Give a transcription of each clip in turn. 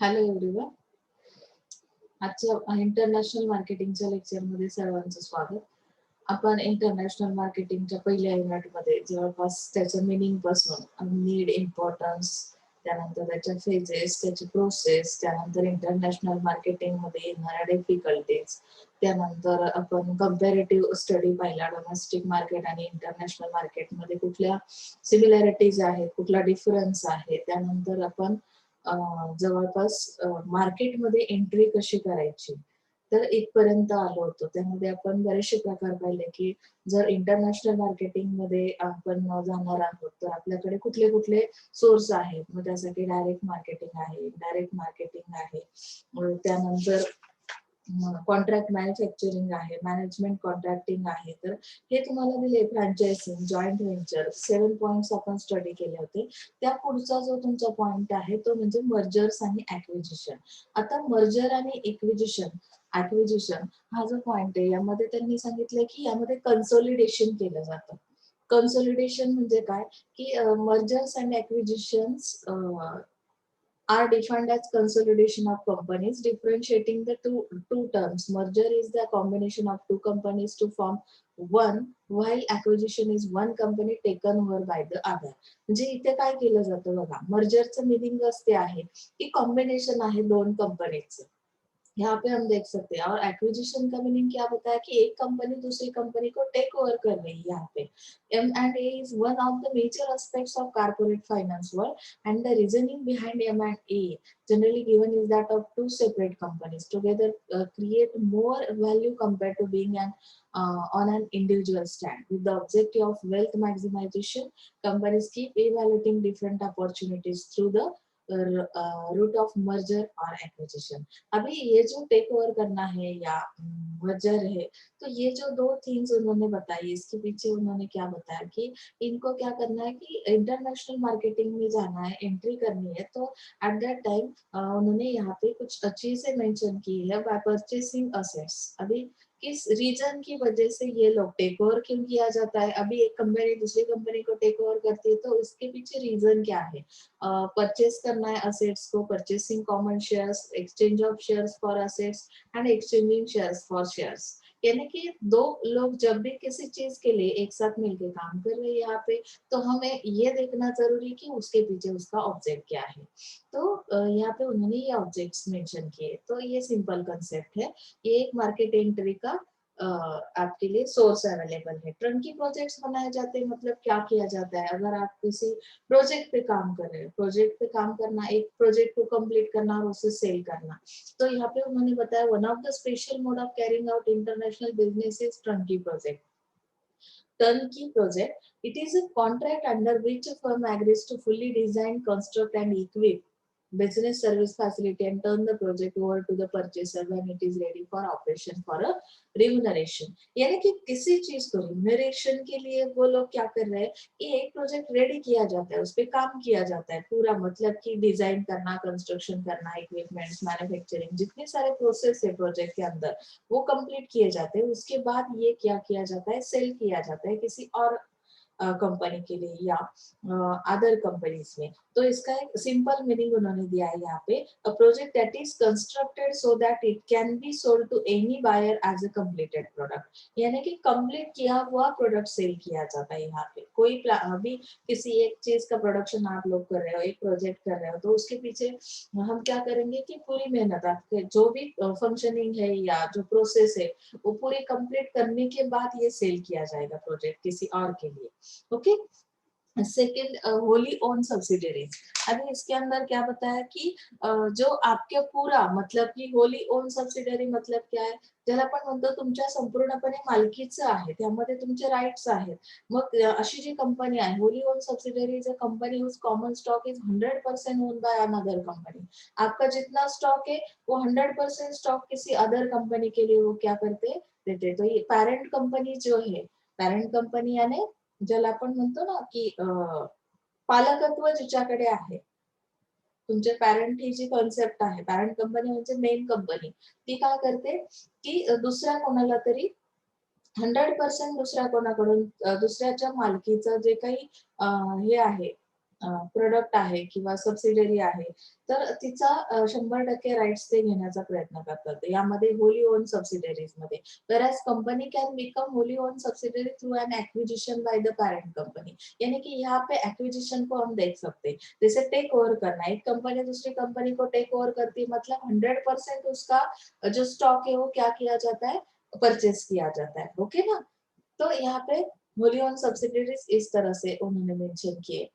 Hello everyone. आजच्या international मार्केटिंगच्या लेक्चरमध्ये सर्वांचं स्वागत. आपण इंटरनॅशनल मार्केटिंगच्या पहिल्या युनिटमध्ये जवळपास त्याचं मिनिंग पासून नीड, इम्पॉर्टन्स, त्यानंतर त्याच्या फेजेस, त्याची प्रोसेस, त्यानंतर इंटरनॅशनल मार्केटिंगमध्ये येणाऱ्या डिफिकल्टीज, त्यानंतर आपण कंपॅरेटिव्ह स्टडी पाहिला डोमेस्टिक मार्केट आणि इंटरनॅशनल मार्केटमध्ये कुठल्या सिमिलॅरिटीज आहेत, कुठला डिफरन्स आहे. त्यानंतर आपण जवळपास मार्केटमध्ये एंट्री कशी करायची तर इथपर्यंत आलो होतो. त्यामध्ये आपण बरेचसे प्रकार पाहिले की जर इंटरनॅशनल मार्केटिंग मध्ये आपण जाणार आहोत तर आपल्याकडे कुठले कुठले सोर्स आहेत. मग त्यासाठी डायरेक्ट मार्केटिंग आहे, इनडायरेक्ट मार्केटिंग आहे, त्यानंतर कॉन्ट्रॅक्ट मॅन्युफॅक्चरिंग आहे, मॅनेजमेंट कॉन्ट्रॅक्टिंग आहे. तर हे तुम्हाला दिले फ्रँचायझिंग, जॉईंट व्हेंचर, 7 पॉइंट्स आपण स्टडी केले होते. त्या पुढचा जो तुमचा पॉइंट आहे तो म्हणजे मर्जर्स आणि ऍक्विजिशन. आता मर्जर आणि ऍक्विजिशन हा जो पॉइंट आहे यामध्ये त्यांनी सांगितलंय की यामध्ये कन्सोलिडेशन केलं जातं. कन्सोलिडेशन म्हणजे काय की mergers and acquisitions are defined as consolidation of companies, differentiating the two terms. Merger is the combination of two companies to form one, while acquisition is one company taken over by the other. म्हणजे इथे काय केलं जातं बघा, मर्जरचं meaning असते आहे की combination आहे दोन कंपनीचं. यहाँ पे हम देख सकते हैं। और एक्विजिशन का मीनिंग क्या होता है कि एक कंपनी दूसरी कंपनी को टेक ओवर कर रही है यहाँ पे। M&A is one of the major aspects of corporate finance world, and the reasoning behind M&A generally given is that of two separate companies together create more value compared to being on an individual stand. With the objective of wealth maximization, companies keep evaluating different opportunities through the route of merger or acquisition. अभी ये जो take over करना है या merger है, तो ये जो दो थिंग्स उन्होंने बताई, इसके पीछे उन्होंने क्या बताया कि इनको क्या करना है कि इंटरनेशनल मार्केटिंग में जाना है, एंट्री करनी है। तो एट दैट टाइम उन्होंने यहाँ पे कुछ चीजें मेंशन की है बाय परचेसिंग असेट्स। अभी किस रीजन की वजह से ये लोग टेक ओवर क्यों किया जाता है, अभी एक कंपनी दूसरी कंपनी को टेक ओवर करती है तो इसके पीछे रीजन क्या है। परचेस करना है असेट्स को, purchasing common shares, exchange of shares for assets and exchanging shares for shares. यानी कि दो लोग जब भी किसी चीज के लिए एक साथ मिलकर काम कर रहे हैं यहाँ पे, तो हमें ये देखना जरूरी कि उसके पीछे उसका ऑब्जेक्ट क्या है। तो यहाँ पे उन्होंने ये ऑब्जेक्ट्स मेंशन किए। तो ये सिंपल कंसेप्ट है। ये एक मार्केट एंट्री का आपके लिए सोर्स अवेलेबल है। ट्रंकी प्रोजेक्ट्स बनाए जाते हैं, मतलब क्या किया जाता है, अगर आप किसी प्रोजेक्ट पे काम कर रहे हैं, प्रोजेक्ट पे काम करना, एक प्रोजेक्ट को कंप्लीट करना और उसे सेल करना। तो यहाँ पे उन्होंने बताया one of the special mode of carrying out international business is turnkey project. Turnkey project, it is a contract under which a firm agrees to fully design, construct and equip business service facility and turn the project over to the purchaser when it is ready for operation for a remuneration। यानी कि किसी चीज को remuneration के लिए वो लोग क्या कर रहे हैं कि एक प्रोजेक्ट रेडी किया जाता है, उस पर काम किया जाता है पूरा, मतलब कि डिजाइन करना, कंस्ट्रक्शन करना, इक्विपमेंट्स, मैन्युफैक्चरिंग, जितने सारे प्रोसेस है प्रोजेक्ट के अंदर वो कंप्लीट किए जाते हैं। उसके बाद ये क्या किया जाता है, सेल किया जाता है किसी और कंपनी के लिए या अदर कंपनीज में। तो इसका एक सिंपल मीनिंग उन्होंने दिया है यहाँ पे, a project that is constructed so that it can be sold to any buyer as a completed product. यानी कि कंप्लीट किया हुआ प्रोडक्ट सेल किया जाता है यहाँ पे। कोई अभी किसी एक चीज का प्रोडक्शन आप लोग कर रहे हो, एक प्रोजेक्ट कर रहे हो, तो उसके पीछे हम क्या करेंगे कि पूरी मेहनत, आपके जो भी फंक्शनिंग है या जो प्रोसेस है वो पूरी कंप्लीट करने के बाद ये सेल किया जाएगा प्रोजेक्ट किसी और के लिए। Okay. Second, Holi own subsidiaries. अभी इसके अंदर क्या बताया कि जो आपके पूरा, मतलब की होली ओन सबसिडरी मतलब काय आहे, ज्याला आपण म्हणतो तुमच्या संपूर्णपणे मालकीचं आहे, त्यामध्ये तुमचे राइट्स आहेत। मग अशी जी कंपनी आहे Holi own subsidiary is a company whose common stock is 100% own by another company. आपका जितना स्टॉक है वो 100% स्टॉक किसी अदर कंपनी के लिए वो क्या करते देते। तो ये पेरेंट कंपनी जो है, पेरेंट कंपनी यानी ज्याला आपण म्हणतो ना की पालकत्व जिच्याकडे आहे, तुमचे पॅरेंट ही जी कॉन्सेप्ट आहे, पॅरेंट कंपनी म्हणजे मेन कंपनी, ती काय करते की दुसऱ्या कोणाला तरी 100% दुसऱ्या कोणाकडून दुसऱ्याच्या मालकीचं जे काही हे आहे प्रोडक्ट आहे किंवा सबसिडरी आहे, तर तिचा 100% राइट्स ते घेण्याचा प्रयत्न करतात यामध्ये होली ओन सबसिडरीज मध्ये. whereas company can become Holi own subsidiary through an acquisition by the parent company, यानी कि यहाँ पे एक्विजिशन को हम देख सकते हैं, जैसे टेक ओवर करना, एक कंपनी दूसरी कंपनी को टेक ओवर करती है, मतलब 100% उसका जो स्टॉक है वो क्या किया जाता है, परचेस किया जाता है, ओके ना। तो यहाँ पे होली ओन सब्सिडरीज इस तरह से उन्होंने मेंशन किए।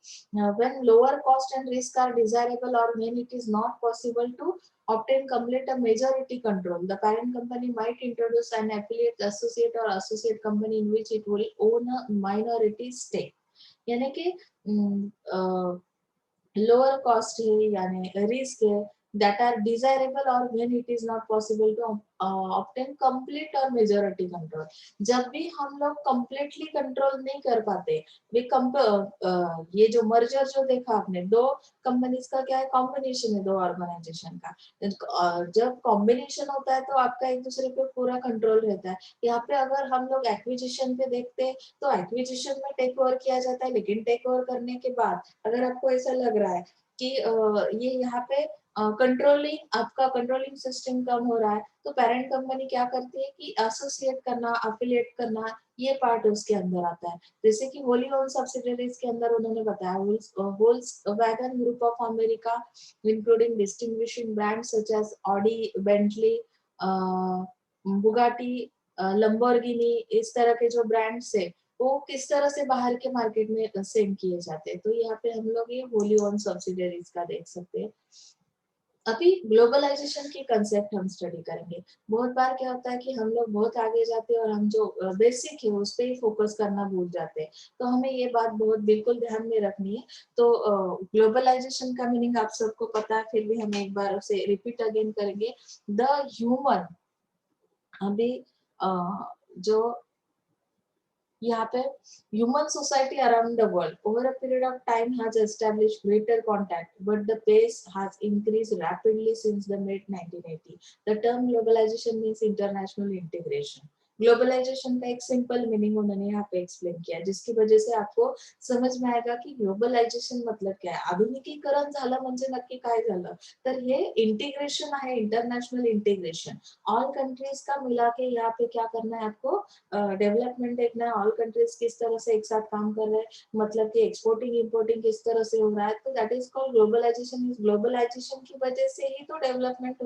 when lower cost and risk are desirable or when it is not possible to obtain complete a majority control, the parent company might introduce an affiliate, associate or associate company in which it will own a minority stake, यानी कि lower cost है यानी risk है that are desirable or when it is not possible to obtain complete or majority control। जब भी हम लोग completely control नहीं कर पाते, वे ये जो merger जो देखा आपने, दो companies का क्या है, combination है दो organization का, जब combination होता है तो आपका एक दूसरे पे पूरा control रहता है। यहाँ पे अगर हम लोग acquisition पे देखते हैं तो acquisition में take over किया जाता है, लेकिन take over करने के बाद अगर आपको ऐसा लग रहा है कि ये यहाँ पे कंट्रोलिंग, आपका कंट्रोलिंग सिस्टम कम हो रहा है, तो पेरेंट कंपनी क्या करती है कि एसोसिएट करना, अफिलिएट करना, ये पार्ट उसके अंदर आता है। जैसे कि होली ओन सब्सिडरीज के अंदर उन्होंने बताया wagon group of America including distinguishing brands such as Audi, Bentley, Bugatti, Lamborghini, इस तरह के जो ब्रांड्स है वो किस तरह से बाहर के मार्केट में सेल किए जाते हैं। तो यहाँ पे हम लोग ये होली ओन सब्सिडरीज का देख सकते हैं। अभी ग्लोबलाइजेशन की कंसेप्ट हम स्टडी करेंगे। बहुत बार क्या होता है कि हम लोग बहुत आगे जाते हैं और हम जो बेसिक है उस पे ही फोकस करना भूल जाते हैं, तो हमें ये बात बहुत बिल्कुल ध्यान में रखनी है। तो ग्लोबलाइजेशन का मीनिंग आप सबको पता है, फिर भी हम एक बार उसे रिपीट अगेन करेंगे। द ह्यूमन, अभी जो यहाँ पे human society around the world over a period of time has established greater contact, but the pace has increased rapidly since the mid 1980. The term globalization means international integration. Globalization का एक simple meaning उन्होंने यहाँ पे explain किया, जिसकी वजह से आपको समझ में आएगा कि ग्लोबलायझेशन मतलब काय आहे। आधुनिकीकरण झालं म्हणजे नक्की काय झालं, तर हे इंटिग्रेशन आहे, इंटरनेशनल इंटिग्रेशन। ऑल कंट्रीज का मिला के यहाँ पे क्या करना है आपको, डेवलपमेंट देखना है। ऑल कंट्रीज किस तरह से एक साथ काम कर रहे हैं, मतलब कि एक्सपोर्टिंग इंपोर्टिंग किस तरह से हो रहा है, तो दैट इज कॉल्ड ग्लोबलाइजेशन। इस ग्लोबलाइजेशन की वजह से ही तो डेवलपमेंट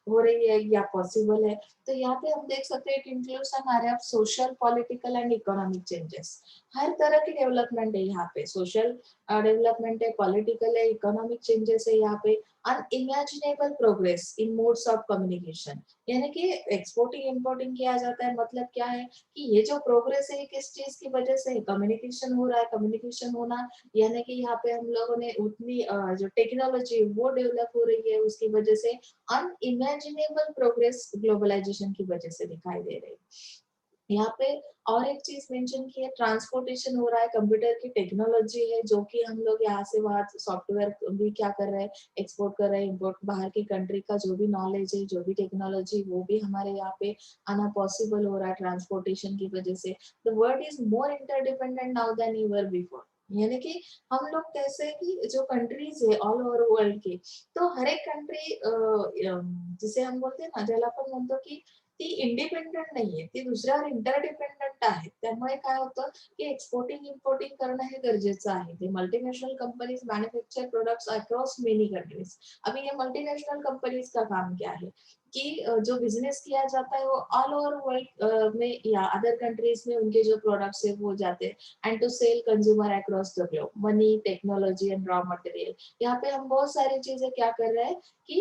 हो रही है या पॉसिबल है। तो यहाँ पे हम देख सकते हैं it includes an area of social, political and economic changes. हर तरह की डेवलपमेंट है यहाँ पे, सोशल डेवलपमेंट है, पॉलिटिकल है, इकोनॉमिक चेंजेस है यहाँ पे। Unimaginable progress in modes of communication, यानी कि एक्सपोर्टिंग इंपोर्टिंग किया जाता है, मतलब क्या है कि ये जो प्रोग्रेस है किस चीज की वजह से, कम्युनिकेशन हो रहा है। कम्युनिकेशन होना यानी कि यहाँ पे हम लोगों ने उतनी जो टेक्नोलॉजी वो डेवलप हो रही है, उसकी वजह से अनइमेजिनेबल प्रोग्रेस ग्लोबलाइजेशन की वजह से दिखाई दे रही है। यहाँ पे और एक चीज मेंशन की है, ट्रांसपोर्टेशन हो रहा है, कंप्यूटर की टेक्नोलॉजी है जो कि हम लोग यहाँ से वहाँ सॉफ्टवेयर भी क्या कर रहे हैं, एक्सपोर्ट कर रहे हैं, इम्पोर्ट, बाहर की कंट्री का जो भी नॉलेज है, जो भी टेक्नोलॉजी, वो भी हमारे यहाँ पे आना पॉसिबल हो रहा है ट्रांसपोर्टेशन की वजह से। The world is more interdependent now then ever before, यानी कि हम लोग कैसे कि जो कंट्रीज है ऑल ओव्हर वर्ल्ड की, तो हर एक कंट्री जिसे हम बोलते हैं ना, ज्याला आपण म्हणतो की ती इंडिपेंडेंट नाहीये, ती दुसऱ्यावर इंटरडिपेंडेंट आहे। त्यामुळे काय होतं की एक्सपोर्टिंग इम्पोर्टिंग करणं हे गरजेचं आहे। ते multinational companies manufacture products across many countries. अभी ये मल्टीनेशनल कंपनीज का काम क्या है कि जो बिजनेस किया जाता है वो ऑल ओवर वर्ल्ड में या अदर कंट्रीज में उनके जो प्रोडक्ट्स है वो जाते हैं and to sell consumer across the globe. Money, technology and raw material, यहाँ पे हम बहुत सारी चीजें क्या कर रहे हैं कि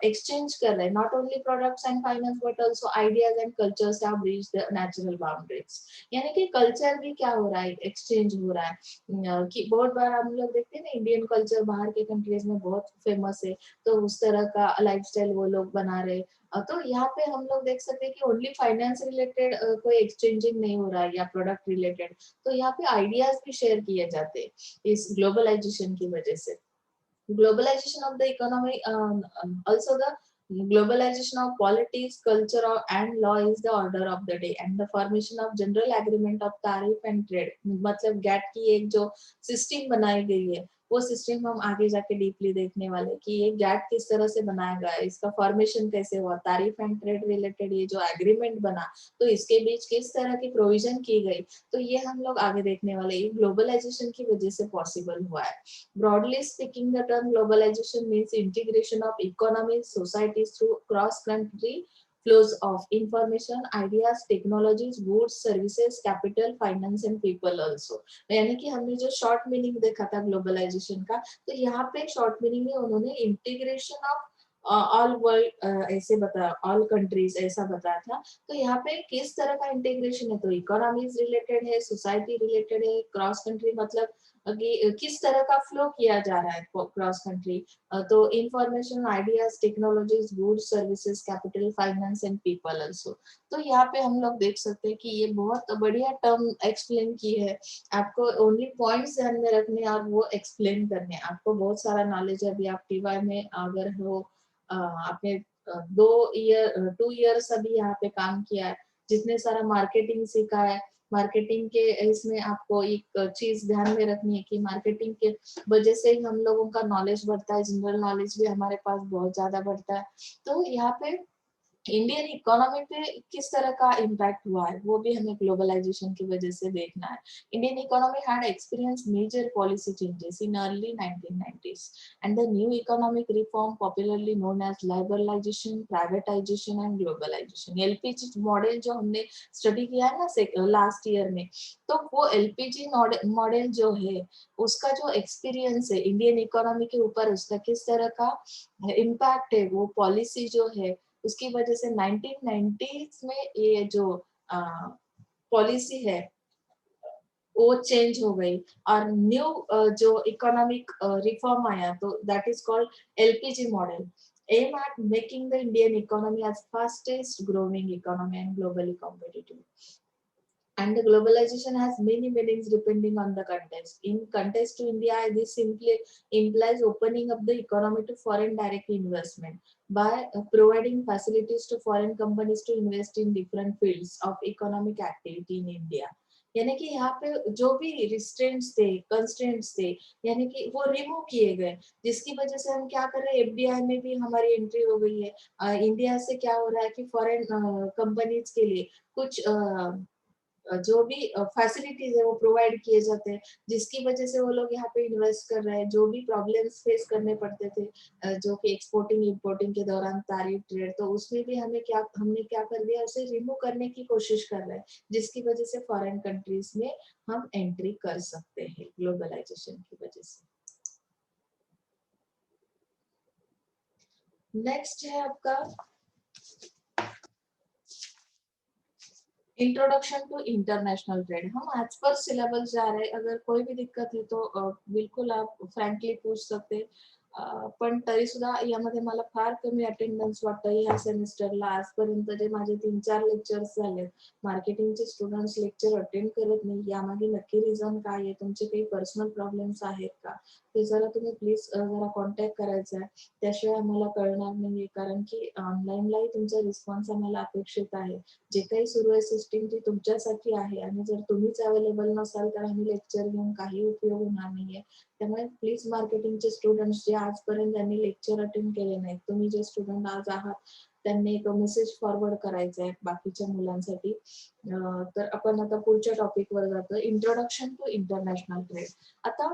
एक्सचेंज कर रहे हैं। Not only products and finance but also ideas and cultures have reached the natural boundaries, यानी कि कल्चर भी क्या हो रहा है, एक्सचेंज हो रहा है। कि बहुत बार हम लोग देखते हैं ना, इंडियन कल्चर बाहर के कंट्रीज में बहुत फेमस है, तो उस तरह का लाइफस्टाइल वो लोग बना रहे। तो यहाँ पे हम लोग देख सकते हैं कि ओनली फाइनेंस रिलेटेड कोई एक्सचेंजिंग नहीं हो रहा है या प्रोडक्ट रिलेटेड, तो यहाँ पे आइडियाज भी शेयर किए जाते हैं इस ग्लोबलाइजेशन की वजह से। Globalization of the economy, also the globalization of politics, culture and law is the order of the day, and the formation of general agreement of tariff and trade, मतलब gate की एक जो सिस्टम बनाई गई है, वो सिस्टम हम आगे जाके डीपली देखने वाले कि ये गैट किस तरह से बनाया गया, इसका फॉर्मेशन कैसे हुआ, तारीफ एंड ट्रेड रिलेटेड ये जो एग्रीमेंट बना तो इसके बीच किस तरह की प्रोविजन की गई, तो ये हम लोग आगे देखने वाले। ये ग्लोबलाइजेशन की वजह से पॉसिबल हुआ है। Broadly speaking the term globalization means integration of economy societies through cross country flows of information, ideas, technologies, goods, services, capital, finance and people also। यानी कि हमने जो शॉर्ट मीनिंग देखा था ग्लोबलाइजेशन का, तो यहाँ पे शॉर्ट मीनिंग में उन्होंने इंटीग्रेशन ऑफ ऑल वर्ल्ड ऐसे बताया, ऑल कंट्रीज ऐसा बताया था। तो यहाँ पे किस तरह का इंटीग्रेशन है, तो इकोनॉमीज रिलेटेड है, सोसाइटी रिलेटेड है, क्रॉस कंट्री मतलब किस तरह का फ्लो किया जा रहा है क्रॉस कंट्री, तो information, ideas, technologies, goods, services, capital, finance and people also. तो यहाँ पे हम लोग देख सकते हैं कि ये बहुत बढ़िया टर्म एक्सप्लेन की है। आपको ओनली पॉइंट्स ध्यान में रखने और वो एक्सप्लेन करने, आपको बहुत सारा नॉलेज है। अभी आप टीवाई में अगर हो, आपने 2 ईयर्स अभी यहाँ पे काम किया है, जितने सारा मार्केटिंग सीखा है, मार्केटिंग के इसमें आपको एक चीज ध्यान में रखनी है कि मार्केटिंग के वजह से ही हम लोगों का नॉलेज बढ़ता है, जनरल नॉलेज भी हमारे पास बहुत ज्यादा बढ़ता है। तो यहाँ पे इंडियन इकोनॉमी पे किस तरह का इम्पैक्ट हुआ है वो भी हमें ग्लोबलाइजेशन की वजह से देखना है। Indian economy had experienced major policy changes in early 1990s and the new economic reform popularly known as liberalization, privatization and globalization। LPG model जो हमने स्टडी किया है ना लास्ट ईयर में, तो वो एलपीजी मॉडल जो है उसका जो एक्सपीरियंस है इंडियन इकोनॉमी के ऊपर, उसका किस तरह का इम्पैक्ट है, वो पॉलिसी जो है उसकी वजह से 1990s में ये जो पॉलिसी है वो चेंज हो गई और न्यू जो इकोनॉमिक रिफॉर्म आया, तो that is called LPG model. Aim at making the Indian economy as fastest growing economy and globally competitive. And the globalization has many meanings depending on the context. In context to India, this simply implies opening up the economy to foreign direct investment by providing facilities to foreign companies to invest in different fields of economic activity in India। यानी कि यहाँ पे जो भी restraints थे, constraints थे, यानी कि वो रिमूव किए गए, जिसकी वजह से हम क्या कर रहे हैं, एफडीआई में भी हमारी एंट्री हो गई है। इंडिया से क्या हो रहा है कि फॉरेन कंपनीज के लिए कुछ जो भी फैसिलिटीज है वो प्रोवाइड किए जाते हैं, जिसकी वजह से वो लोग यहाँ पे इन्वेस्ट कर रहे हैं। जो भी प्रॉब्लम्स फेस करने पड़ते थे जो कि एक्सपोर्टिंग इंपोर्टिंग के दौरान तारीफ ट्रेड, तो उसमें भी हमने क्या कर दिया, उसे रिमूव करने की कोशिश कर रहे हैं, जिसकी वजह से फॉरेन कंट्रीज में हम एंट्री कर सकते हैं ग्लोबलाइजेशन की वजह से। नेक्स्ट है आपका इंट्रोडक्शन टू इंटरनेशनल ट्रेड। हम आज पर सिलेबस जा रहे हैं, अगर कोई भी दिक्कत है तो बिल्कुल आप फ्रँकली पूछ सकते। पण तरी सुद्धा यामध्ये मला फार कमी अटेंडन्स वाटतं या सेमिस्टरला। आजपर्यंत जे माझे 3-4 लेक्चर्स झाले, मार्केटिंगचे स्टुडंट्स लेक्चर अटेंड करत नाही, यामागे नक्की रिझन काय आहे, तुमचे काही पर्सनल प्रॉब्लेम्स आहेत का, ते जरा तुम्ही प्लीज जरा कॉन्टॅक्ट करायचा आहे, त्याशिवाय आम्हाला कळणार नाहीये, कारण की ऑनलाईनलाही तुमचा रिस्पॉन्स आम्हाला अपेक्षित आहे। जे काही सुरू आहे सिस्टीम ती तुमच्यासाठी आहे आणि जर तुम्हीच अवेलेबल नसाल तर आम्ही लेक्चर घेऊन काही उपयोग होणार नाहीये। त्यामुळे प्लीज मार्केटिंगचे स्टुडंट्स जे आजपर्यंत त्यांनी लेक्चर अटेंड केले नाहीत, तुम्ही जे स्टुडंट आज आहात त्यांनी एक मेसेज फॉरवर्ड करायचा आहे बाकीच्या मुलांसाठी। तर आपण आता पुढच्या टॉपिकवर जातो, इंट्रोडक्शन टू इंटरनॅशनल ट्रेड। आता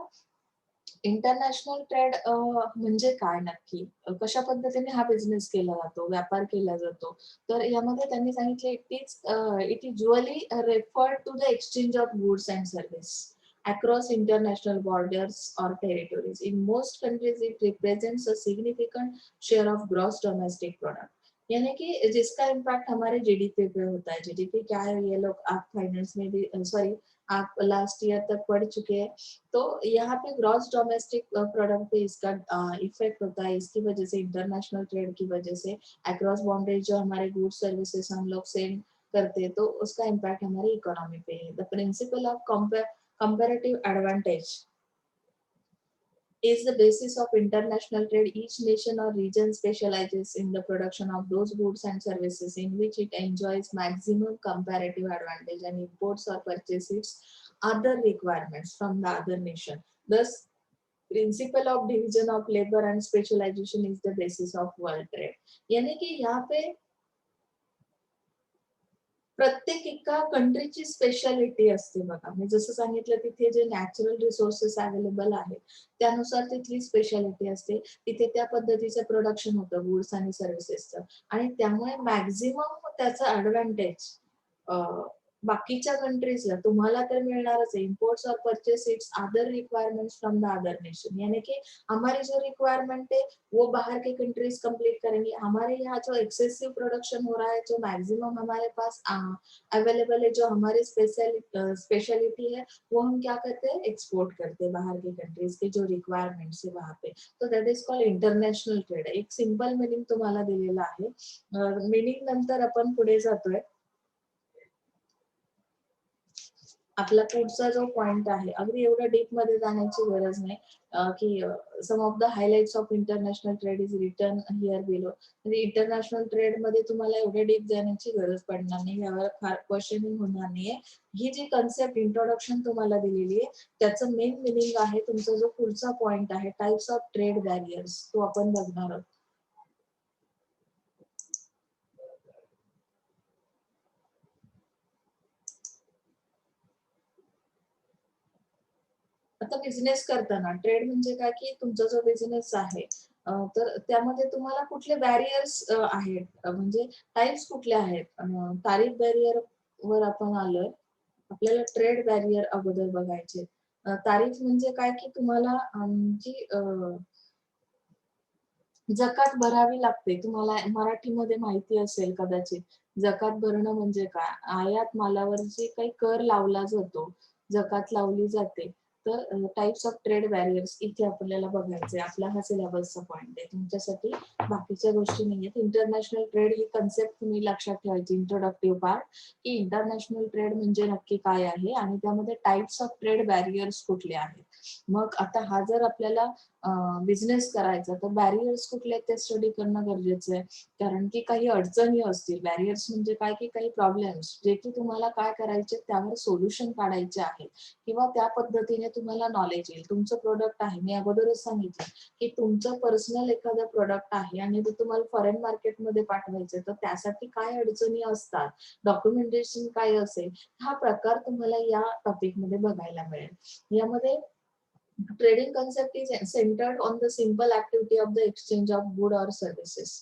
इंटरनॅशनल ट्रेड म्हणजे काय नक्की, कशा पद्धतीने हा बिझनेस केला जातो, व्यापार केला जातो, तर यामध्ये त्यांनी सांगितले it is usually referred to the exchange of goods and service across international borders or territories. In most countries, it represents a significant share of gross domestic product. यानी कि जिसका इम्पैक्ट हमारे जीडीपी पे होता है। जीडीपी क्या है, ये लोग आप फाइनेंस में भी सॉरी आप लास्ट ईयर तक पढ़ चुके हैं। तो यहाँ पे ग्रॉस डोमेस्टिक प्रोडक्ट पे इसका इफेक्ट होता है। इसकी वजह से इंटरनेशनल ट्रेड की वजह से अक्रॉस बाउंड्रीज जो हमारे गुड्स सर्विसेज हम लोग सेंड करते हैं, तो उसका इम्पैक्ट हमारी इकोनॉमी पे है। The principle of comparative advantage is the basis of international trade. Each nation or region specializes in the production of those goods and services in which it enjoys maximum comparative advantage and imports or purchases other requirements from the other nation. Thus, principle of division of labour and specialization is the basis of world trade, यानी कि यहाँ पे प्रत्येक एका कंट्रीची speciality असते बघा. मी जसं सांगितलं तिथे जे नॅचरल रिसोर्सेस अवेलेबल आहेत त्यानुसार तिथली स्पेशालिटी असते. तिथे त्या पद्धतीचं प्रोडक्शन होतं गुड्स आणि सर्व्हिसेसचं, आणि त्यामुळे मॅक्झिमम त्याचा ऍडव्हान्टेज बाकीच्या कंट्रीजला तुम्हाला तर मिळणारच आहे. इम्पोर्ट्स और purchase it's other requirements from the other nation, यानी कि हमारी जो रिक्वायरमेंट है वो बाहर के कंट्रीज कंप्लीट करेंगे. हमारे यहाँ जो एक्सेसिव प्रोडक्शन हो रहा है, जो मैक्सिमम हमारे पास अवेलेबल है, जो हमारी स्पेशलिटी है, वो हम क्या करते हैं, एक्सपोर्ट करते हैं बाहर के कंट्रीज के जो रिक्वायरमेंट्स है वहां पे. तो that is called international trade. एक सिंपल मिनिंग तुम्हाला दिलेला आहे. मिनिंग नंतर आपण पुढे जातोय. आपला पुढचा जो पॉइंट आहे, अगदी एवढं डीप मध्ये जाण्याची गरज नाही, की some of the highlights of international trade is return here below. म्हणजे इंटरनॅशनल ट्रेड मध्ये तुम्हाला एवढे डीप जाण्याची गरज पडणार नाही, यावर फार क्वेश्चनिंग होणार नाहीये. ही जी कन्सेप्ट इंट्रोडक्शन तुम्हाला दिलेली आहे त्याचं मेन मिनिंग आहे तुमचा जो पुढचा पॉइंट आहे, टाइप्स ऑफ ट्रेड बॅरियर्स, तो आपण बघणार आहोत. आता बिझनेस करताना ट्रेड म्हणजे काय, की तुमचा जो बिझनेस आहे तर त्यामध्ये तुम्हाला कुठले बॅरियर्स आहेत, म्हणजे टाइप्स कुठले आहेत. तारीफ बॅरियर वर आपण आलोय. आपल्याला ट्रेड बॅरियर अगोदर बघायचे. तारीफ म्हणजे काय, की तुम्हाला जी जकात भरावी लागते. तुम्हाला मराठीमध्ये माहिती असेल कदाचित. जकात भरणं म्हणजे काय? आयात मालावर जे काही कर लावला जातो, जकात लावली जाते. तर टाइप्स ऑफ ट्रेड बॅरियर्स इथे आपल्याला बघायचंय. आपला हा सिलेबसचा पॉइंट आहे. तुमच्यासाठी बाकीच्या गोष्टी नाहीयेत. इंटरनॅशनल ट्रेड ही कन्सेप्ट तुम्ही लक्षात ठेवायची, इंट्रोडक्टिव्ह पार्ट, की इंटरनॅशनल ट्रेड म्हणजे नक्की काय आहे आणि त्यामध्ये टाइप्स ऑफ ट्रेड बॅरियर्स कुठले आहेत. मग आता हा जर आपल्याला बिझनेस करायचा तर बॅरियर्स कुठले ते स्टडी करणं गरजेचं आहे. कारण की काही अडचणी असतील. बॅरियर्स म्हणजे काय, की काही प्रॉब्लेम्स जे की तुम्हाला काय करायचे त्यावर सोल्युशन काढायचे आहे किंवा त्या पद्धतीने तुम्हाला नॉलेज येईल. तुमचं प्रोडक्ट आहे, मी अगोदरच सांगितलं की तुमचं पर्सनल एखादं प्रोडक्ट आहे आणि ते तुम्हाला फॉरेन मार्केटमध्ये पाठवायचं, तर त्यासाठी काय अडचणी असतात, डॉक्युमेंटेशन काय असेल, हा प्रकार तुम्हाला या टॉपिक मध्ये बघायला मिळेल. यामध्ये trading concept is centered on the simple activity of the exchange of good or services,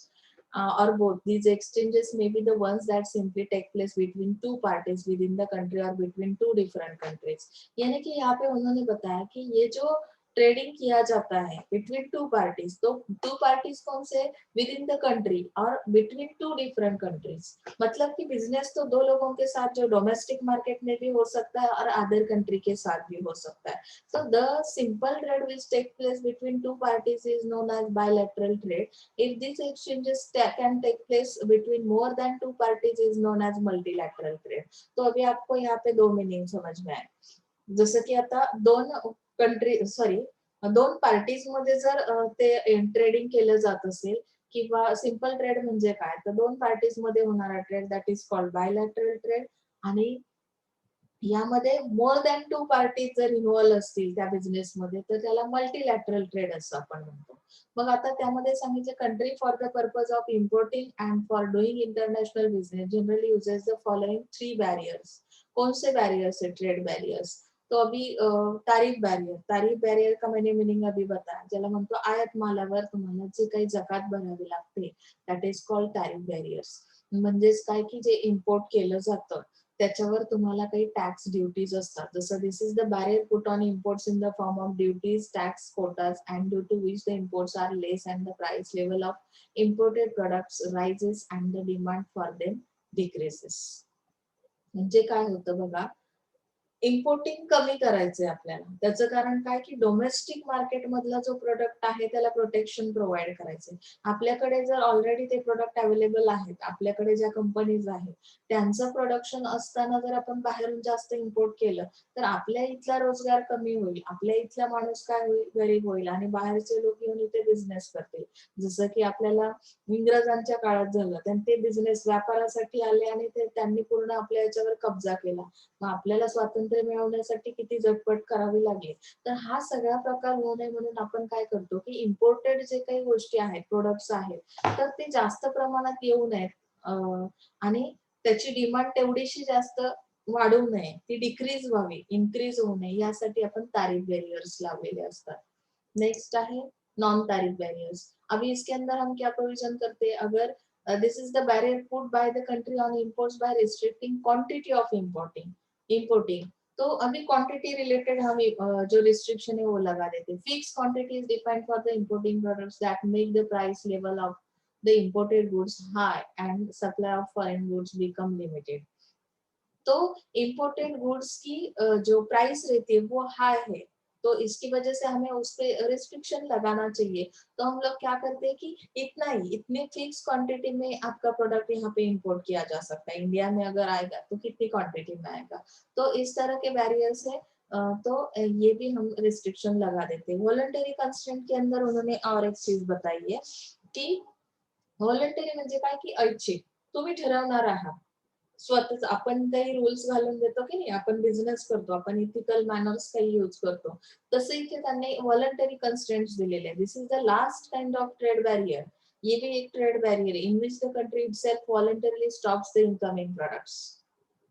or both. These exchanges may be the ones that simply take place between two parties within the country or between two different countries. यानी कि यहाँ पे उन्होंने बताया कि ये जो trading किया जाता है बिटवीन टू पार्टीज, तो टू पार्टीज कौन से, विद इन द कंट्री और बिटवीन टू डिफरेंट कंट्रीज. मतलब कि बिजनेस तो दो लोगों के साथ जो डोमेस्टिक मार्केट में भी हो सकता है और अदर कंट्री के साथ भी हो सकता है. So the simple trade which takes place between two parties is known as bilateral trade. If these exchanges can take place between more than two parties is known as multilateral trade. तो अभी आपको यहाँ पे दो meaning समझ में आए. जसं की आता दोन पार्टीज मध्ये जर ते ट्रेडिंग केलं जात असेल किंवा सिंपल ट्रेड म्हणजे काय, तर दोन पार्टीज मध्ये होणारा trade that is called bilateral trade. आणि यामध्ये मोर दॅन टू पार्टीज जर इन्व्हॉल्व असतील त्या बिझनेसमध्ये तर त्याला मल्टीलॅटरल ट्रेड असं आपण म्हणतो. मग आता त्यामध्ये सांगितलं, country for the purpose of importing and for doing international business generally uses the following three barriers. कौन से बैरियर्स है ट्रेड बैरियर्स? तो अभी तारीफ बैरियर का मैंने मीनिंग अभी बताया, ज्याला म्हणतो आयात मालावर तुम्हाला जे काही जकात भरावी लागते, दॅट इज कॉल्ड तारीफ बैरियर्स. म्हणजेच काय, की जे इम्पोर्ट केलं जातं त्याच्यावर तुम्हाला काही टॅक्स ड्युटीज असतात. जसं this is the barrier put on imports in the form of duties, tax, quotas and due to which the imports are less and the price level of imported products rises and the demand for them decreases. म्हणजे काय होतं बघा, importing कमी करायचंय आपल्याला. त्याचं कारण काय, की डोमेस्टिक मार्केट मधला जो प्रोडक्ट आहे त्याला प्रोटेक्शन प्रोव्हाइड करायचंय. आपल्याकडे जर ऑलरेडी ते प्रोडक्ट अवेलेबल आहेत, आपल्याकडे ज्या कंपनीज आहेत त्यांचं प्रोडक्शन असताना जर आपण बाहेरून जास्त इम्पोर्ट केलं तर आपल्या इथला रोजगार कमी होईल, आपल्या इथला माणूस काय होईल, गरीब होईल आणि बाहेरचे लोक येऊन इथे बिझनेस करतील. जसं की आपल्याला इंग्रजांच्या काळात झालं, ते बिझनेस व्यापारासाठी आले आणि त्यांनी पूर्ण आपल्या याच्यावर कब्जा केला. मग आपल्याला स्वातंत्र्य स्वातंत्र्य मिळवण्यासाठी किती झटपट करावी लागली. तर हा सगळा प्रकार होऊ नये म्हणून आपण काय करतो की इम्पोर्टेड जे काही गोष्टी आहेत, प्रोडक्ट्स आहेत, तर ते जास्त प्रमाणात येऊ नयेत आणि त्याची डिमांड तेवढीशी जास्त वाढू नये, ती डिक्रीज व्हावी, इन्क्रीज होऊ नये, यासाठी आपण तारीफ बॅरियर्स लावलेले असतात. नेक्स्ट है नॉन तारीफ बैरियर्स। अभी इसके अंदर हम क्या प्रोविजन करते हैं, अगर this is the barrier put by the country on imports by restricting quantity of importing. तो अभी क्वांटिटी रिलेटेड हम जो रिस्ट्रिक्शन है वो लगा देते हैं। Fix quantity is defined for the importing products that make the price level of the imported goods high and supply of foreign goods become limited. तो इम्पोर्टेड गुड्स की जो प्राइस रहती है वो हाई है, तो इसकी वजह से हमें उस पे रिस्ट्रिक्शन लगाना चाहिए। तो हम लोग क्या करते हैं कि इतना ही, इतने फिक्स क्वांटिटी में आपका प्रोडक्ट यहाँ पे इंपोर्ट किया जा सकता है। इंडिया में अगर आएगा तो कितनी क्वांटिटी में आएगा, तो इस तरह के बैरियर्स है। तो ये भी हम रिस्ट्रिक्शन लगा देते हैं। वॉलंटरी कंस्ट्रेंट के अंदर उन्होंने और एक चीज बताई है की व्हॉलंटरी म्हणजे काय की ऐच्छिक तुम्ही ठरवणार आहात स्वतःच। आपण काही रूल्स घालून देतो की नाही, आपण बिझनेस करतो, आपण इथिकल मॅनर्स काही यूज करतो, तसे इथे त्यांनी व्हॉलंटरी कन्स्ट्रेंट्स दिलेले आहे। This is the last kind of trade barrier. ये भी एक ट्रेड बैरियर है in which the country itself voluntarily stops the incoming products.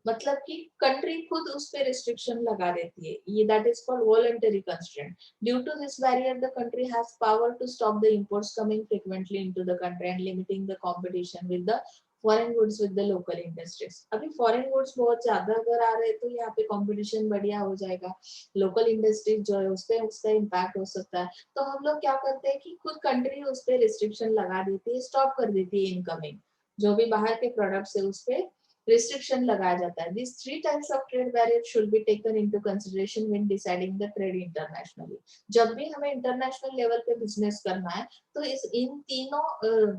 मतलब कि कंट्री खुद उस पे रिस्ट्रिक्शन लगा देती है, ये that is called voluntary constraint. Due to this barrier the country has power to stop the imports coming frequently into the country and limiting the competition with the foreign goods with the local industries. अभी foreign goods बहुत ज्यादा अगर आ रहे हैं तो यहाँ पे competition बढ़िया हो जाएगा, लोकल इंडस्ट्रीज जो है उस पे उसका इम्पैक्ट हो सकता है। तो हम लोग क्या करते हैं कि खुद कंट्री उस पे रिस्ट्रिक्शन लगा देती है, स्टॉप कर देती है इनकमिंग जो भी बाहर के प्रोडक्ट्स है उस पे रिस्ट्रिक्शन लगाया जाता है। These three types of trade barriers should be taken into consideration when deciding the trade internationally। जब भी हमें इंटरनेशनल लेवल पे बिजनेस करना है तो इन तीनों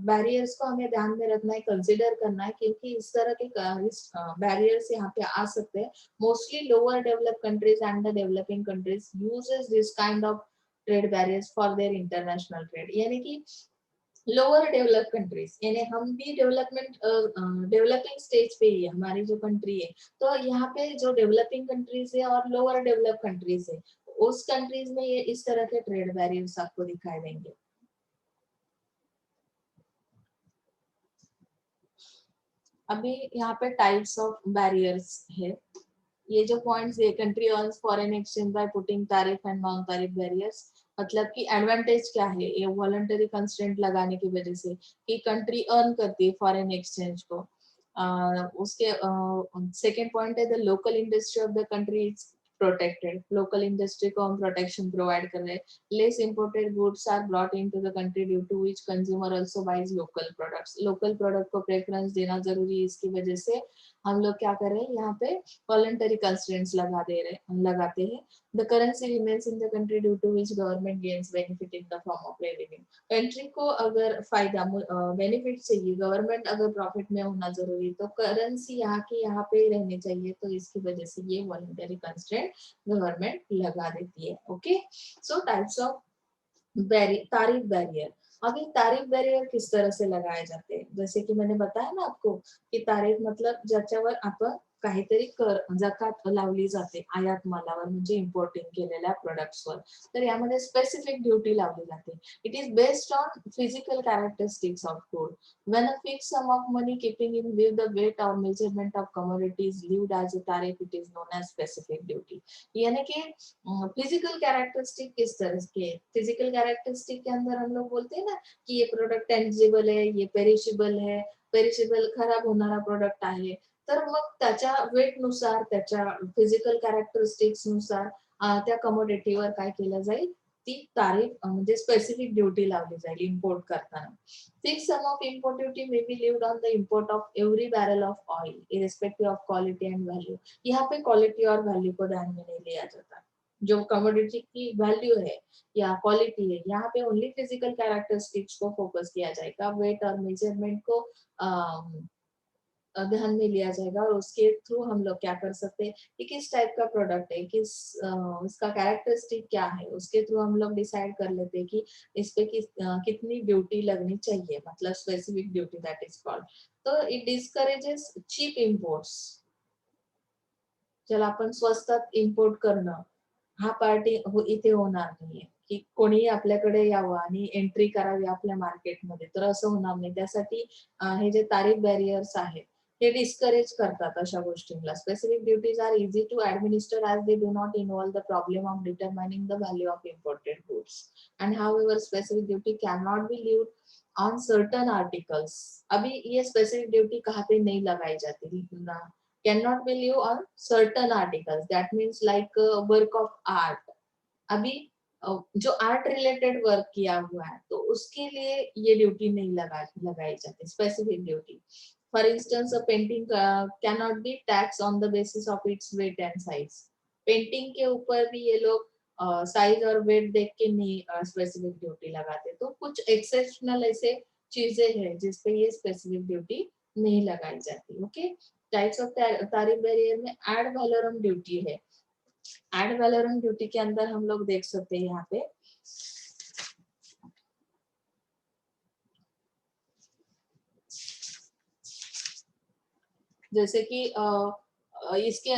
बैरियर्स को हमें ध्यान में रखना है, कंसिडर करना है, क्योंकि इस तरह के बैरियर्स यहाँ पे आ सकते हैं। Mostly lower develop countries and the developing countries uses this kind of trade barriers for their international trade. यानी कि लोअर डेवलप कंट्रीज, यानी हम भी डेवलपिंग स्टेज पे ही है, हमारी जो कंट्री है, तो यहाँ पे जो डेवलपिंग कंट्रीज है और लोअर डेवलप कंट्रीज है, उस कंट्रीज में ये इस तरह के ट्रेड बैरियर्स आपको दिखाई देंगे। अभी यहाँ पे टाइप्स ऑफ बैरियर्स है। ये जो पॉइंट्स है, country earns foreign exchange by putting tariff and non tariff barriers. मतलब कि एडवांटेज क्या है ये वॉलंटरी कंस्ट्रेंट लगाने की वजह से कि कंट्री अर्न करती है फॉरेन एक्सचेंज को। उसके सेकेंड पॉइंट है the local industry of the country is protected. Local industry को हम प्रोटेक्शन प्रोवाइड कर रहे हैं। Less imported goods are brought into the country due to which consumer also buys local products. Local product को preference देना जरूरी है, इसकी वजह से हम लोग क्या कर रहे हैं यहाँ पे वॉलंटरी कंस्ट्रेंट्स लगाते हैं। The currency remains in the country due to which government gains benefit in the form of revenue. Country को अगर फायदा बेनिफिट चाहिए, गवर्नमेंट अगर प्रॉफिट में होना जरूरी है, तो करेंसी यहाँ की यहाँ पे रहनी चाहिए, तो इसकी वजह से ये वॉलंटरी कंस्ट्रेंट गवर्नमेंट लगा देती है। ओके, सो टाइप्स ऑफ तारीफ बैरियर। अभी तारीफ बैरियर किस तरह से लगाए जाते हैं, जैसे कि मैंने बताया ना आपको कि तारीफ मतलब ज्याच्यावर आपण काहीतरी कर जकात लावली जाते आयात मालावर, म्हणजे इम्पोर्टिंग केलेल्या प्रोडक्ट्सवर, तर यामध्ये स्पेसिफिक ड्युटी लावली जाते। It is based on physical characteristics of good when a fixed sum of money keeping in view the weight or measurement of commodities lived as a tariff, it is known as specific duty। यानी कि physical characteristic किस तरह के, physical characteristic के अंदर हम लोग बोलते हैं ना कि ये प्रोडक्ट टेंजिबल है, ये पेरिशेबल है, पेरिशेबल खराब होणारा प्रोडक्ट आहे, तर मग त्याच्या वेट नुसार, त्याच्या फिजिकल कॅरेक्टरिस्टिक्स नुसार त्या कमोडिटीवर काय केलं जाईल, ती तारीफ म्हणजे स्पेसिफिक ड्युटी लावली जाईल इम्पोर्ट करताना। Fix sum of import duty may be levied on the import of every barrel of oil irrespective of quality and value. यहाँ पे क्वालिटी और वैल्यू को ध्यान में नहीं लिया जाता। जो कमोडिटी की वैल्यू है या क्वालिटी है, यहाँ पे ओनली फिजिकल कैरेक्टरिस्टिक्स को फोकस किया जाएगा, वेट और मेजरमेंट को ध्यान में लिया जाएगा, और उसके थ्रू हम लोग क्या कर सकते हैं कि किस टाइप का प्रोडक्ट है, किस उसका कैरेक्टरिस्टिक क्या है, उसके थ्रू हम लोग डिसाइड कर लेते हैं कि इस पे कितनी ड्यूटी लगनी चाहिए, मतलब specific duty that is called. तो इट डिस्करेजेस चीप इम्पोर्ट्स। ज्याला आपण स्वस्तात इम्पोर्ट करणं, हा पार्ट इथे होणार नाहीये, की कोणीही आपल्याकडे यावं आणि एंट्री करावी आपल्या मार्केटमध्ये, तर असं होणार नाही. त्यासाठी हे जे तारीफ बॅरियर्स आहेत, हे डिस्करेज करतात अशा गोष्टींना. Specific duties are easy to administer as they do not involve the problem of determining the value of imported goods. And however specific duty can not be levied on certain articles. अभी ये specific duty कहाँ पे नहीं लगाई जाती ना, cannot be live on certain articles, that means like work of art. अभी जो आर्ट रिलेटेड वर्क किया हुआ है तो उसके लिए ये ड्यूटी नहीं लगाई जाती specific duty. For instance a painting can not B tax on the basis of its weight and size. Painting के ऊपर भी ये लोग साइज और वेट देख के नहीं स्पेसिफिक ड्यूटी लगाते. तो कुछ एक्सेप्शनल ऐसे चीजें हैं जिसपे ये स्पेसिफिक ड्यूटी नहीं लगाई जाती. ओके, टाइप्स ऑफ तारीफ बैरियर में एड वैलोरम ड्यूटी है. एड वैलोरम ड्यूटी के अंदर हम लोग देख सकते हैं यहाँ पे जैसे कि इसके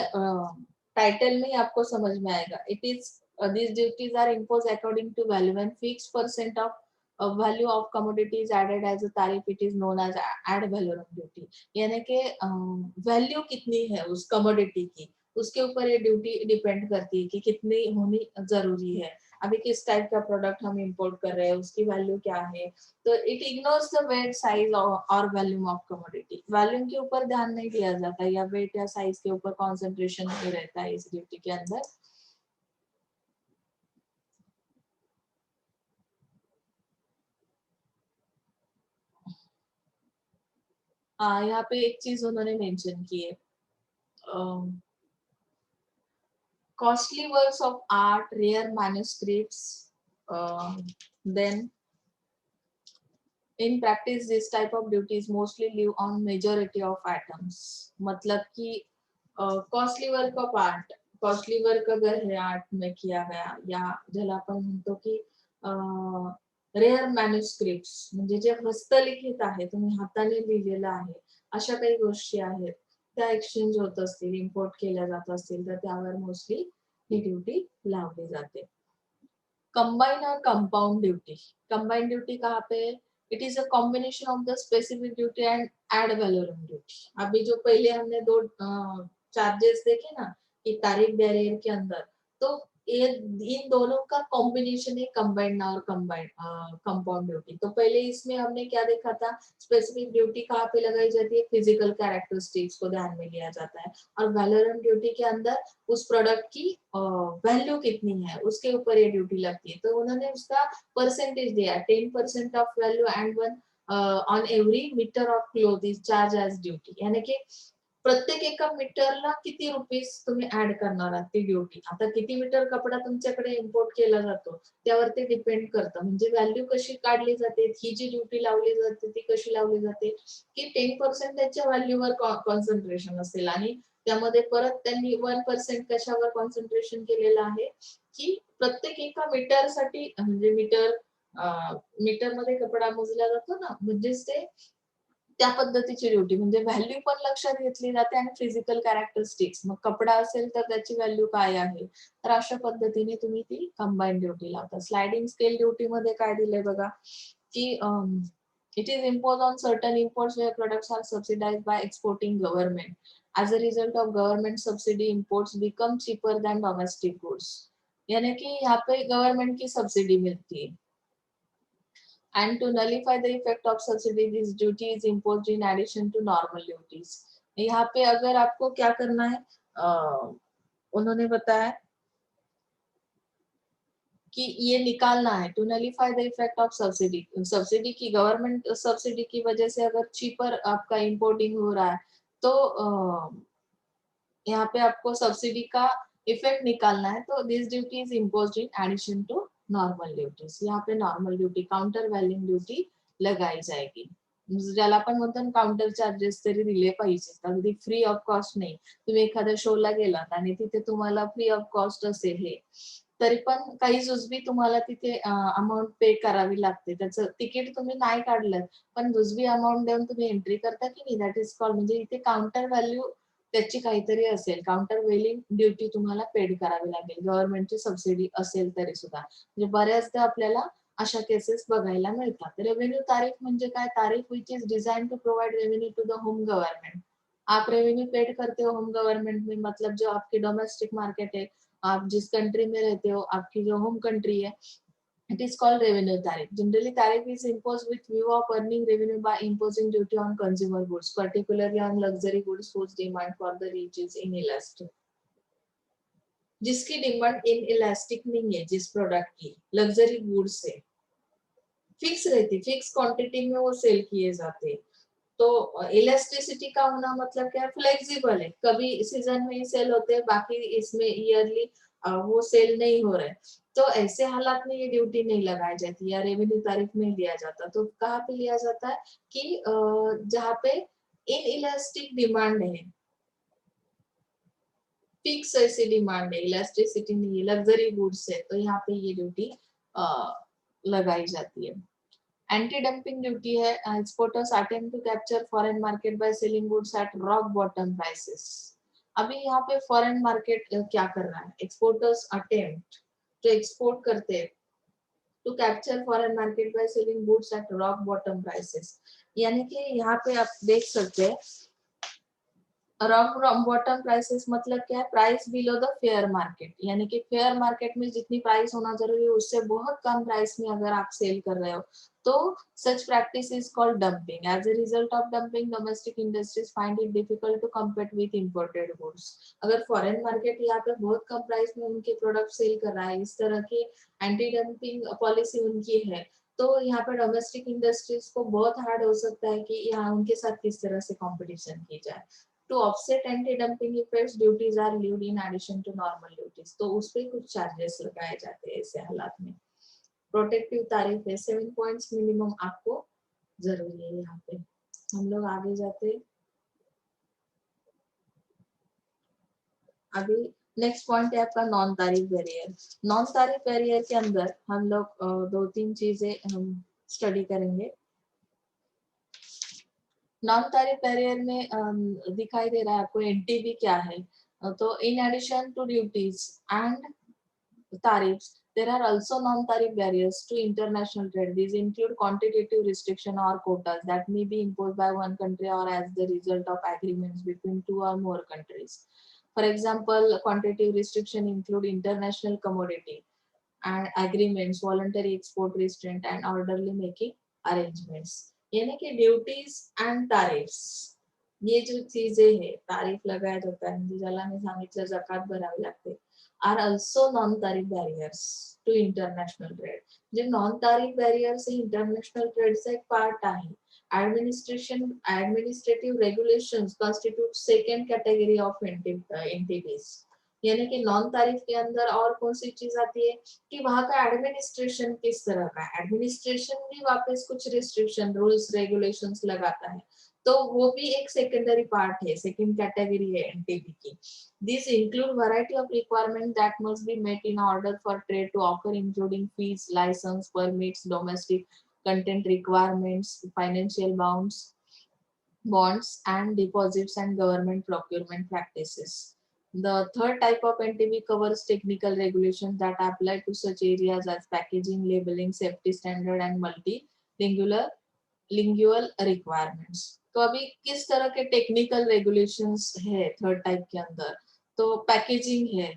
टाइटल में ही आपको समझ में आएगा. It is these duties are imposed according to value and fixed percent of value of commodity is added as a tariff. It is known as ad valorem duty. यानी कि वैल्यू कितनी है उस कमोडिटी की, उसके ऊपर ये ड्यूटी डिपेंड करती है कि कितनी होनी जरूरी है. अभी किस टाइप का प्रोडक्ट हम इंपोर्ट कर रहे हैं, उसकी वैल्यू क्या है. तो it ignores the weight size और वॉल्यूम ऑफ कमोडिटी. वॉल्यूम के ऊपर ध्यान नहीं दिया जाता या वेट या साइज के ऊपर कॉन्सेंट्रेशन नहीं रहता है इस ड्यूटी के अंदर. यहाँ पे एक चीज उन्होंने मेंशन की है, costly works of art, rare manuscripts, then in practice this type of duties mostly live on majority of items. मतलब कि costly work of art, costly work अगर है आर्ट में किया गया या ज्याला आपण म्हणतो की रेअर मॅन्युस्क्रिप्ट्स म्हणजे जे हस्तलिखित आहे, तुम्ही हाताने लिहिलेलं आहे, अशा काही गोष्टी आहेत त्या एक्सचेंज होत असतील, इम्पोर्ट केल्या जात असतील तर त्यावर मोस्टली ही ड्यूटी लावली जाते. कंबाइन और कंपाउंड ड्यूटी. कंबाइंड ड्यूटी कहाँ पे है? It is a combination of the specific duty and ad valorem duty. अभी जो पहले हमने दो चार्जेस देखे ना कि तारीख बैरियर के अंदर, तो ये इन दोनों का कॉम्बिनेशन है कंबाइंड और कंबाइंड कंपाउंड ड्यूटी. तो पहले इसमें हमने क्या देखा था, स्पेसिफिक ड्यूटी कहाँ पे लगाई जाती है, फिजिकल कैरेक्टरिस्टिक्स को ध्यान में लिया जाता है. और वैलोरम ड्यूटी के अंदर उस प्रोडक्ट की वैल्यू कितनी है उसके ऊपर ये ड्यूटी लगती है. तो उन्होंने उसका परसेंटेज दिया, 10% of value and one on every metre of cloth is charge as duty. यानी की प्रत्येक एका मीटरला किती रुपीज तुम्ही ऍड करणार आहात ती ड्यूटी. आता किती मीटर कपडा तुमच्याकडे इम्पोर्ट केला जातो त्यावरती डिपेंड करतं. म्हणजे व्हॅल्यू कशी काढली जाते, ही जी ड्यूटी लावली जाते ती कशी लावली जाते की 10% त्याच्या व्हॅल्यूवर कॉन्सन्ट्रेशन असेल आणि त्यामध्ये परत त्यांनी 1% कशावर कॉन्सन्ट्रेशन केलेलं आहे की प्रत्येक एका मीटरसाठी, म्हणजे मीटर मध्ये कपडा मोजला जातो ना, म्हणजेच ते त्या पद्धतीची ड्युटी. म्हणजे व्हॅल्यू पण लक्षात घेतली जाते आणि फिजिकल कॅरेक्टरिस्टिक्स, मग कपडा असेल तर त्याची व्हॅल्यू काय आहे, तर अशा पद्धतीने तुम्ही ती कंबाईन ड्युटी लावता. स्लायडिंग स्केल ड्युटी मध्ये काय दिलंय बघा की it is impose on certain imports where products are subsidized by exporting government. As a result of government subsidy imports become cheaper than domestic goods. यानी कि यहाँ पे गवर्नमेंट की सब्सिडी मिलती है. And to nullify the effect of subsidy, this duty is imposed in addition to normal duties. यहाँ पे अगर आपको क्या करना है, उन्होंने बताया कि ये निकालना है, to nullify the effect of subsidy. Subsidy की, गवर्नमेंट सब्सिडी की वजह से अगर चीपर आपका इंपोर्टिंग हो रहा है तो यहाँ पे आपको सब्सिडी का इफेक्ट निकालना है. तो this duty is imposed in addition to normal duties. यहाँ पे normal duty, countervailing duty लगाई जाएगी. ज्याला आपण म्हणतो ना काउंटर चार्जेस तरी दिले पाहिजे, अगदी फ्री ऑफ कॉस्ट नाही. तुम्ही एखाद्या शोला गेलात आणि तिथे तुम्हाला फ्री ऑफ कॉस्ट असेल हे, तरी पण काही जुजबी तुम्हाला तिथे अमाऊंट पे करावी लागते. त्याचं तिकीट तुम्ही नाही काढलं पण जुजबी अमाऊंट देऊन तुम्ही एंट्री करता की नाही, दॅट इज कॉल्ड, म्हणजे इथे काउंटर व्हॅल्यू त्याची काहीतरी असेल, काउंटर वेलिंग ड्युटी तुम्हाला पेड करावी लागेल, गव्हर्नमेंटची सबसिडी असेल तरी सुद्धा. म्हणजे बऱ्याचदा आपल्याला अशा केसेस बघायला मिळतात. रेव्हेन्यू तारीफ म्हणजे काय? Tariff which is design to provide revenue to the home government. आप रेवेन्यू पेड करते हो होम गवर्नमेंट में, मतलब जो आपकी डोमेस्टिक मार्केट है, आप जिस कंट्री में रहते हो, आपकी जो होम कंट्री है, it is called revenue tariff. Generally, tariff is imposed with view of earning revenue by imposing duty on consumer goods, particularly on luxury goods whose demand for the rich is inelastic. जिसकी demand in elastic नहीं है, जिस product की, luxury goods है, fix रहती, fix quantity में वो cell किए जाते हैं। तो इलास्टिसिटी का होना मतलब क्या है? फ्लेक्सिबल है, कभी सीजन में ही सेल होते हैं, बाकी इसमें ईयरली वो सेल नहीं हो रहे, तो ऐसे हालात में ये ड्यूटी नहीं लगाई जाती या रेवेन्यू तारीफ नहीं दिया जाता। तो कहाँ पे लिया जाता है कि जहाँ पे इन इलास्टिक डिमांड है, फिक्स ऐसी डिमांड है, इलास्टिसिटी नहीं है, लग्जरी गुड्स है, तो यहाँ पे ये ड्यूटी लगाई जाती है। एंटी डंपिंग ड्यूटी है, exporters attempt to capture foreign market by selling goods at rock bottom prices. अभी यहाँ पे फॉरेन मार्केट क्या कर रहा है? एक्सपोर्टर्स अटेम्प्ट, जो एक्सपोर्ट करते हैं, to capture foreign market by selling goods at rock bottom prices, यानी कि यहाँ पे आप देख सकते हैं रॉक बॉटम प्राइसेस मतलब क्या है? Price below the fair market, यानी कि फेयर मार्केट में जितनी प्राइस होना जरूरी है उससे बहुत कम प्राइस में अगर आप सेल कर रहे हो, तो such practice is called dumping. As a result of dumping, domestic industries find it difficult to compete with imported goods. अगर फॉरेन मार्केट यहाँ पे बहुत कम प्राइस में उनके प्रोडक्ट सेल कर रहा है, इस तरह की एंटी डंपिंग पॉलिसी उनकी है, तो यहाँ पे डोमेस्टिक इंडस्ट्रीज को बहुत हार्ड हो सकता है कि यहाँ उनके साथ किस तरह से कॉम्पिटिशन की जाए। To offset anti-dumping effects, duties are levied in addition to normal duties. तो उस पे कुछ चार्जेस लगाए जाते हैं ऐसे हालात में। प्रोटेक्टिव तारीफ है, 7 पॉइंट्स मिनिमम आपको जरूरी है। यहाँ पे हम लोग आगे जाते, अभी नेक्स्ट पॉइंट है आपका नॉन तारीफ बैरियर। नॉन तारीफ बैरियर के अंदर हम लोग 2-3 चीजें हम स्टडी करेंगे। नॉन तारीफ बैरियर में दिखाई दे रहा है आपको एनटीबी क्या है। तो in addition to duties and tariffs, there are also non-tariff barriers to international trade. These include quantitative restriction or quotas that may be imposed by one country or as the result of agreements between two or more countries. For example, quantitative restriction include international commodity and agreements, voluntary export restraint and orderly making arrangements. यानी कि duties and tariffs, ये जो चीजें है, तारीफ लगाया जाता है, म्हणजे ज्याला मी सांगितलं जकात भरावी लागते, are also non tariff barriers to international trade. जे नॉन तारीफ बॅरियर्स हे इंटरनॅशनल ट्रेडचा एक पार्ट आहे। Administrative regulations constitute second category of entities, यानी कि नॉन तारीफ के अंदर और कौन सी चीज आती है कि वहां का एडमिनिस्ट्रेशन किस तरह का है। एडमिनिस्ट्रेशन भी वापस कुछ रिस्ट्रिक्शन, रूल्स, रेगुलेशंस लगाता है, तो वो भी एक सेकेंडरी पार्ट है, सेकंड कैटेगरी है एनटीबी की। These include variety of requirements that must be met in order for trade to occur, including fees, license, permits, domestic content requirements, financial bonds and deposits, and government procurement practices. The third type of NTB covers technical regulations that apply to such areas as packaging, labeling, safety standard, and multilingual lingual requirements. तो अभी किस तरह के technical regulations है third type के अंदर? तो packaging है,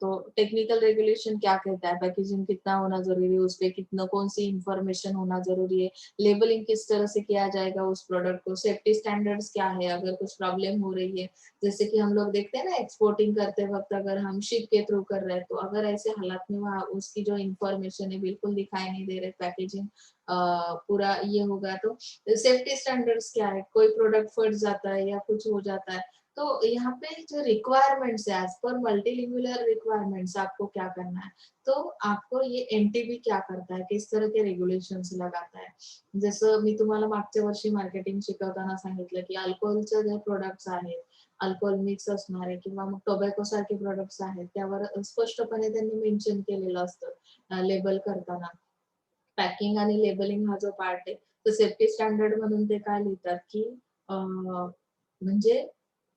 तो टेक्निकल रेगुलेशन क्या कहता है, पैकेजिंग कितना होना जरूरी है, उस पे कितना, कौन सी इंफॉर्मेशन होना जरूरी है, लेबलिंग किस तरह से किया जाएगा उस प्रोडक्ट को, सेफ्टी स्टैंडर्ड्स क्या है अगर कुछ प्रॉब्लम हो रही है, जैसे कि हम लोग देखते हैं ना एक्सपोर्टिंग करते वक्त अगर हम शिप के थ्रू कर रहे हैं, तो अगर ऐसे हालात में वहाँ उसकी जो इंफॉर्मेशन है बिल्कुल दिखाई नहीं दे रहे, पैकेजिंग पूरा ये होगा, तो सेफ्टी स्टैंडर्ड्स क्या है, कोई प्रोडक्ट फट जाता है या कुछ हो जाता है, तो यहाँ पे जो रिक्वायरमेंट्स है एज पर मल्टीलिंगुअल रिक्वायरमेंट्स आपको क्या करना है, तो आपको ये एनटीबी क्या करता है, किस तरह के रेग्युलेशन्स लगाता है। जसं मी तुम्हाला मागच्या वर्षी मार्केटिंग शिकवताना सांगितलं की अल्कोहोलचे जे प्रोडक्ट्स आहेत, अल्कोहोल मिक्स असणारे किंवा मग टोबॅको सारखे प्रोडक्ट्स आहेत, त्यावर स्पष्टपणे त्यांनी मेन्शन केलेलं असतं लेबल करताना। पॅकिंग आणि लेबलिंग हा जो पार्ट आहे, तो सेफ्टी स्टँडर्ड म्हणून ते काय लिहितात की म्हणजे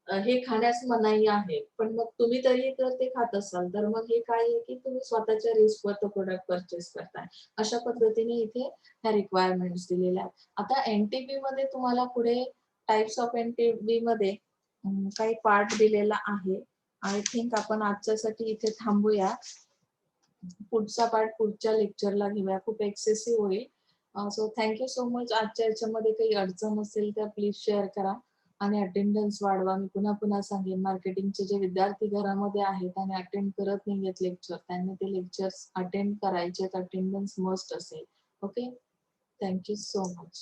हे खाण्यास मनाई आहे. पण मग तुम्ही तरी जर ते खात असाल, तर मग हे काय आहे, की तुम्ही स्वतःच्या रिस्कवर तो प्रॉडक्ट पर्चेस करताय. अशा पद्धतीने इथे ह्या रिक्वायरमेंट्स दिलेल्या आहेत. आता एन-टी-पी मध्ये तुम्हाला पुढे टाइप्स ऑफ एन-टी-पी मध्ये काही पार्ट दिलेला आहे. आय थिंक आपण आजच्यासाठी इथे थांबूया. पुढचा पार्ट पुढच्या लेक्चरला घेऊया. खूप एक्सेसिव्ह होईल. So thank you so much. आजच्या याच्यामध्ये काही अडचण असेल तर प्लीज शेअर करा आणि अटेंडन्स वाढवा. मी पुन्हा पुन्हा सांगेन, मार्केटिंगचे जे विद्यार्थी घरामध्ये आहेत आणि अटेंड करत नाहीयेत लेक्चर, त्यांनी ते लेक्चर्स अटेंड करायचे. अटेंडन्स मस्ट असेल. Okay. Thank you so much.